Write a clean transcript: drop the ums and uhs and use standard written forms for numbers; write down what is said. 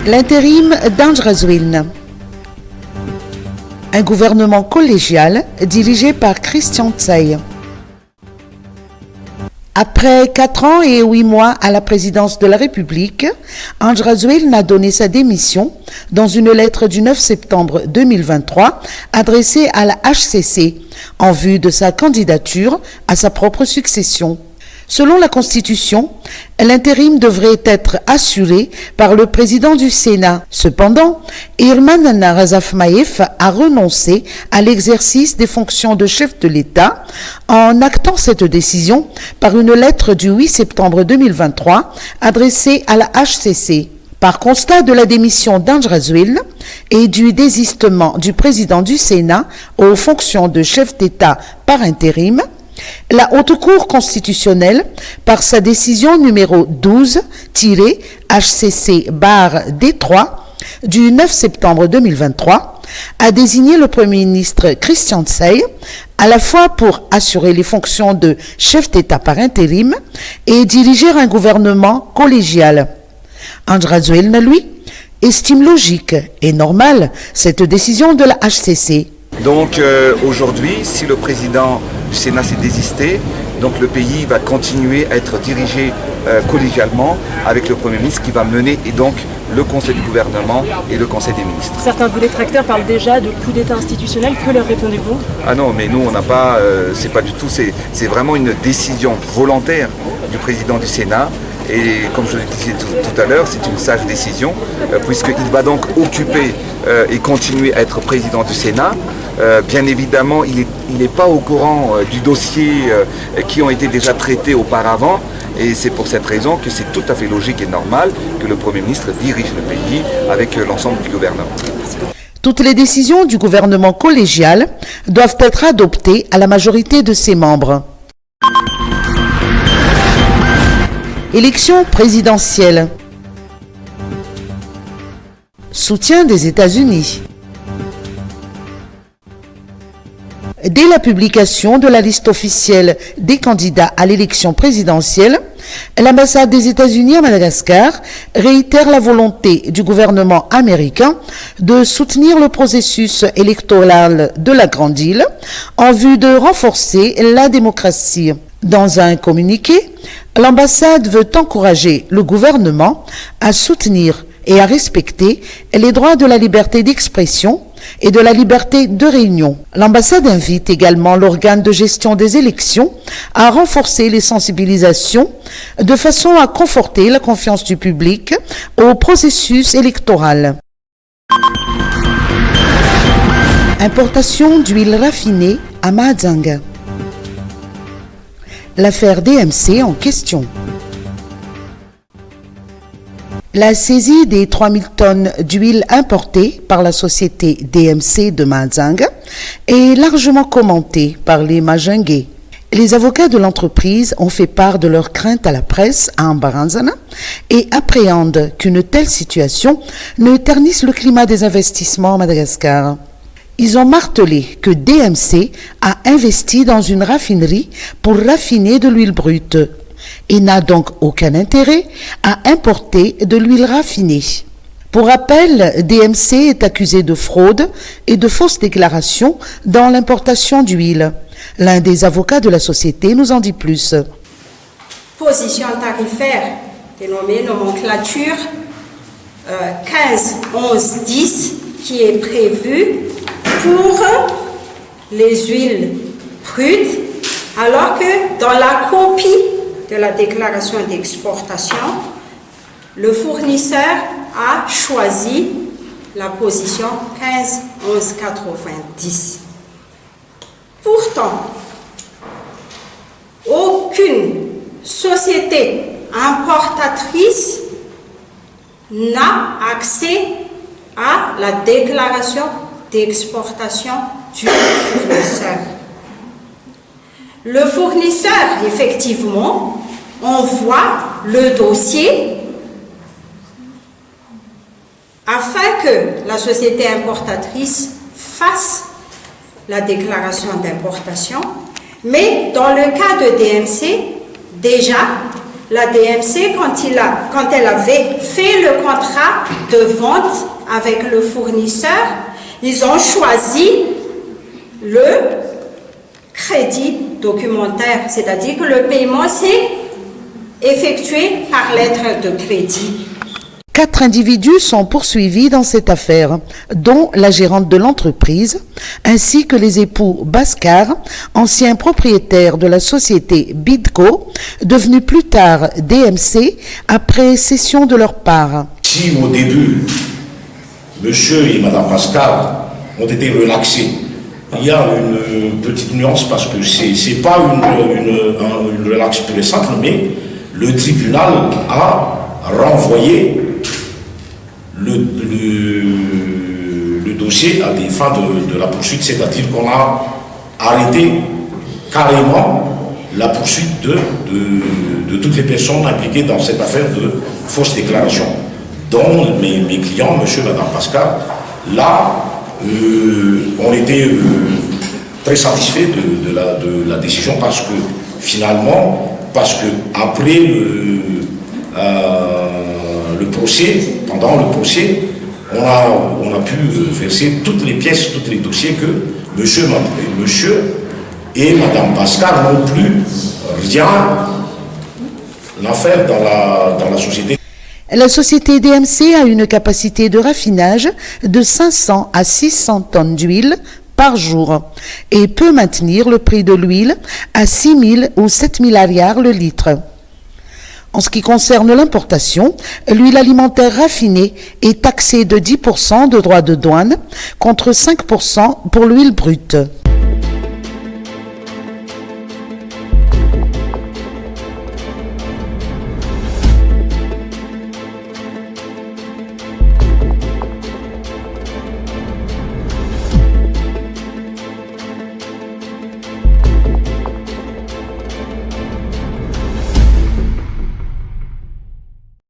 L'intérim d'Anjrazouilne. Un gouvernement collégial dirigé par Christian Tsay. Après 4 ans et 8 mois à la présidence de la République, Anjrazouilne a donné sa démission dans une lettre du 9 septembre 2023 adressée à la HCC en vue de sa candidature à sa propre succession. Selon la Constitution, l'intérim devrait être assuré par le président du Sénat. Cependant, Irman Narazafmaïf a renoncé à l'exercice des fonctions de chef de l'État en actant cette décision par une lettre du 8 septembre 2023 adressée à la HCC. Par constat de la démission d'Anjrazouilne et du désistement du président du Sénat aux fonctions de chef d'État par intérim, la Haute Cour constitutionnelle, par sa décision numéro 12-HCC-D3 du 9 septembre 2023, a désigné le Premier ministre Christian Tsay à la fois pour assurer les fonctions de chef d'État par intérim et diriger un gouvernement collégial. Anjrazouilne, lui, estime logique et normale cette décision de la HCC. Donc aujourd'hui, si le président du Sénat s'est désisté, donc le pays va continuer à être dirigé collégialement avec le Premier ministre qui va mener et donc le Conseil du gouvernement et le Conseil des ministres. Certains de vos détracteurs parlent déjà de coup d'État institutionnel. Que leur répondez-vous? Ah non, mais nous on n'a pas, c'est pas du tout, c'est vraiment une décision volontaire du président du Sénat. Et comme je le disais tout à l'heure, c'est une sage décision, puisqu'il va donc occuper et continuer à être président du Sénat. Bien évidemment, il n'est pas au courant du dossier qui ont été déjà traités auparavant. Et c'est pour cette raison que c'est tout à fait logique et normal que le Premier ministre dirige le pays avec l'ensemble du gouvernement. Toutes les décisions du gouvernement collégial doivent être adoptées à la majorité de ses membres. Élection présidentielle. Soutien des États-Unis. Dès la publication de la liste officielle des candidats à l'élection présidentielle, l'ambassade des États-Unis à Madagascar réitère la volonté du gouvernement américain de soutenir le processus électoral de la Grande Île en vue de renforcer la démocratie. Dans un communiqué, l'ambassade veut encourager le gouvernement à soutenir et à respecter les droits de la liberté d'expression et de la liberté de réunion. L'ambassade invite également l'organe de gestion des élections à renforcer les sensibilisations de façon à conforter la confiance du public au processus électoral. Importation d'huile raffinée à Mahajanga. L'affaire DMC en question. La saisie des 3000 tonnes d'huile importée par la société DMC de Mahajanga est largement commentée par les Mahajangais. Les avocats de l'entreprise ont fait part de leurs craintes à la presse à Ambaranzana et appréhendent qu'une telle situation ne ternisse le climat des investissements à Madagascar. Ils ont martelé que DMC a investi dans une raffinerie pour raffiner de l'huile brute et n'a donc aucun intérêt à importer de l'huile raffinée. Pour rappel, DMC est accusé de fraude et de fausses déclarations dans l'importation d'huile. L'un des avocats de la société nous en dit plus. Position tarifaire dénommée nomenclature 15 11 10 qui est prévue pour les huiles brutes, alors que dans la copie de la déclaration d'exportation, le fournisseur a choisi la position 15 11 90. Pourtant, aucune société importatrice n'a accès à la déclaration d'exportation du fournisseur. Le fournisseur, effectivement, envoie le dossier afin que la société importatrice fasse la déclaration d'importation, mais dans le cas de DMC, déjà, la DMC, quand elle avait fait le contrat de vente avec le fournisseur, ils ont choisi le crédit documentaire, c'est-à-dire que le paiement s'est effectué par lettre de crédit. 4 individus sont poursuivis dans cette affaire, dont la gérante de l'entreprise, ainsi que les époux Bascar, anciens propriétaires de la société Bidco, devenue plus tard DMC, après cession de leur part. Si au début, monsieur et madame Bascar ont été relaxés, il y a une petite nuance parce que ce n'est pas une relaxe pure et simple, mais le tribunal a renvoyé le dossier à des fins de la poursuite, c'est-à-dire qu'on a arrêté carrément la poursuite de toutes les personnes impliquées dans cette affaire de fausse déclaration, dont mes clients, monsieur et madame Pascal. Là, on était très satisfaits de la décision parce que finalement, après le procès, pendant le procès, on a pu verser toutes les pièces, tous les dossiers que monsieur et madame Pascal n'ont plus rien à faire dans la société. La société DMC a une capacité de raffinage de 500 à 600 tonnes d'huile par jour et peut maintenir le prix de l'huile à 6 000 ou 7 000 ariars le litre. En ce qui concerne l'importation, l'huile alimentaire raffinée est taxée de 10% de droits de douane contre 5% pour l'huile brute.